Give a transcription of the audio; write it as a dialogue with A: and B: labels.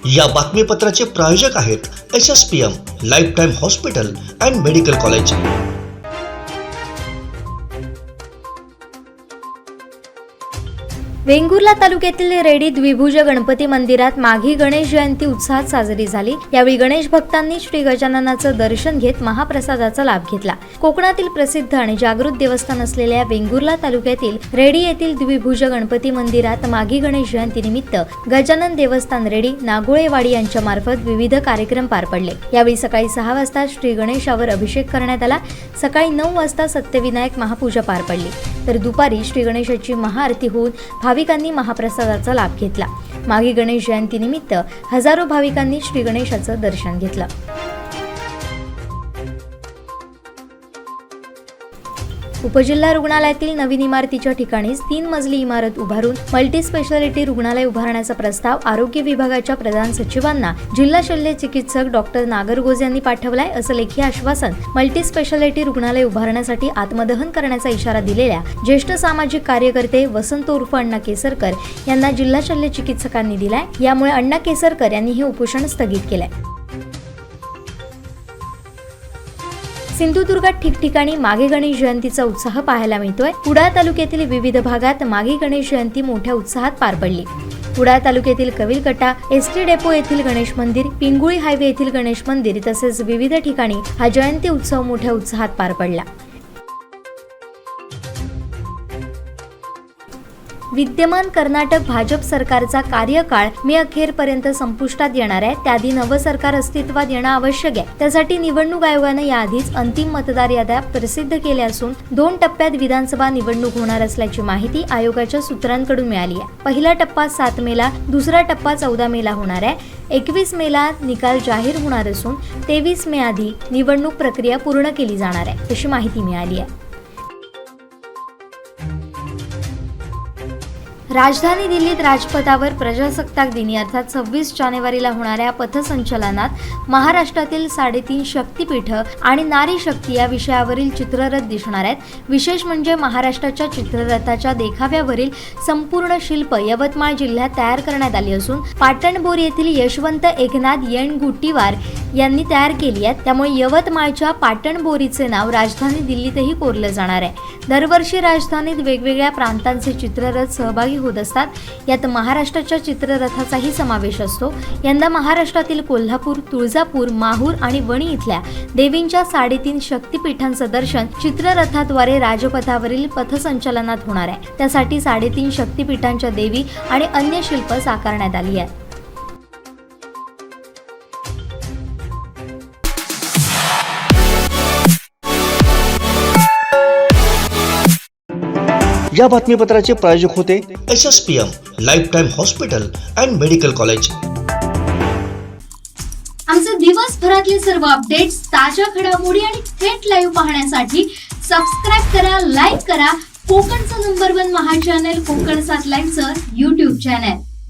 A: या बातमीपत्राचे प्रायोजक आहेत SSPM lifetime hospital and medical college.
B: Vengurla तालुक्यातील रेडी द्विभुज गणपती मंदिरात माघी गणेश जयंती उत्साहात साजरी झाली। यावेळी गणेश भक्तांनी श्री गजाननाचं दर्शन घेत महाप्रसादाचा लाभ घेतला। कोकणातील प्रसिद्ध आणि जागृत देवस्थान असलेल्या वेंगुर्ला तालुक्यातील रेडी येथील द्विभुज गणपती मंदिरात माघी गणेश जयंती निमित्त गजानन देवस्थान रेडी नागोळेवाडी यांच्या मार्फत विविध कार्यक्रम पार पडले। यावेळी सकाळी 6 वाजता श्री गणेशावर अभिषेक करण्यात आला। सकाळी 9 वाजता सत्यविनायक महापूजा पार पडली, तर दुपारी श्री गणेशाची महाआरती होऊन भाविकांनी महाप्रसादाचा लाभ घेतला। माघी गणेश जयंती निमित्त हजारो भाविकांनी श्री गणेशाचं दर्शन घेतलं। उपजिल्हा रुग्णालयातील नवीन इमारतीच्या ठिकाणीच 3 मजली इमारत उभारून मल्टी स्पेशालिटी रुग्णालय उभारण्याचा प्रस्ताव आरोग्य विभागाच्या प्रधान सचिवांना जिल्हा शल्य चिकित्सक डॉक्टर नागरगोज यांनी पाठवलाय, असं लेखी आश्वासन मल्टी स्पेशालिटी रुग्णालय उभारण्यासाठी आत्मदहन करण्याचा इशारा दिलेल्या ज्येष्ठ सामाजिक कार्यकर्ते वसंत उर्फ अण्णा केसरकर यांना जिल्हा शल्य चिकित्सकांनी दिलाय। यामुळे अण्णा केसरकर यांनी हे उपोषण स्थगित केलंय। सिंधुदुर्गात ठिकठिकाणी माघी गणेश जयंतीचा उत्साह पाहायला मिळतोय। कुडाळ तालुक्यातील विविध भागात माघी गणेश जयंती मोठ्या उत्साहात पार पडली। कुडाळ तालुक्यातील कविलकटा, एसटी डेपो येथील गणेश मंदिर, पिंगुळी हायवे येथील गणेश मंदिर तसेच विविध ठिकाणी हा जयंती उत्सव मोठ्या उत्साहात पार पडला। विद्यमान कर्नाटक भाजप सरकारचा कार्यकाळ मे अखेरपर्यंत संपुष्टात येणार आहे। त्याआधी नवं सरकार अस्तित्वात येणं आवश्यक आहे। त्यासाठी निवडणूक आयोगाने याआधीच अंतिम मतदार याद्या प्रसिद्ध केल्या असून 2 टप्प्यात विधानसभा निवडणूक होणार असल्याची माहिती आयोगाच्या सूत्रांकडून मिळाली आहे। पहिला टप्पा 7 मेला, दुसरा टप्पा 14 मेला होणार आहे। 21 मेला निकाल जाहीर होणार असून 23 मे आधी निवडणूक प्रक्रिया पूर्ण केली जाणार आहे, अशी माहिती मिळाली आहे। राजधानी दिल्लीत राजपथावर प्रजासत्ताक दिनी अर्थात 26 जानेवारीला होणाऱ्या पथसंचलनात महाराष्ट्रातील 3.5 शक्तीपीठ आणि नारी शक्ती या विषयावरील चित्ररथ दिसणार आहेत। विशेष म्हणजे महाराष्ट्राच्या चित्ररथाच्या देखाव्यावरील संपूर्ण शिल्प यवतमाळ जिल्ह्यात तयार करण्यात आली असून पाटणबोर येथील यशवंत एकनाथ येणगुट्टीवार यांनी तयार केली आहे। त्यामुळे यवतमाळच्या पाटणबोरीचे नाव राजधानी दिल्लीतही कोरलं जाणार आहे। दरवर्षी राजधानीत वेगवेगळ्या प्रांतांचे चित्ररथ सहभागी होत असतात। यात महाराष्ट्राच्या चित्ररथाचाही समावेश असतो। यंदा महाराष्ट्रातील कोल्हापूर, तुळजापूर, माहूर आणि वणी इथल्या देवींच्या 3.5 शक्तीपीठांचं दर्शन चित्ररथाद्वारे राजपथावरील पथसंचलनात होणार आहे। त्यासाठी 3.5 शक्तीपीठांच्या देवी आणि अन्य शिल्प साकारण्यात आली आहेत।
A: या बातमीपत्राचे प्रायोजक होते SSPM lifetime hospital and medical college.
C: आमचे दिवसभरातले सर्व अपडेट्स, ताज्या घडामोडी आणि थेट लाईव्ह पाहण्यासाठी सबस्क्राइब करा, लाईक करा कोकणचं नंबर 1 महा चॅनल कोकण 7 लाईव्हचं YouTube चॅनल।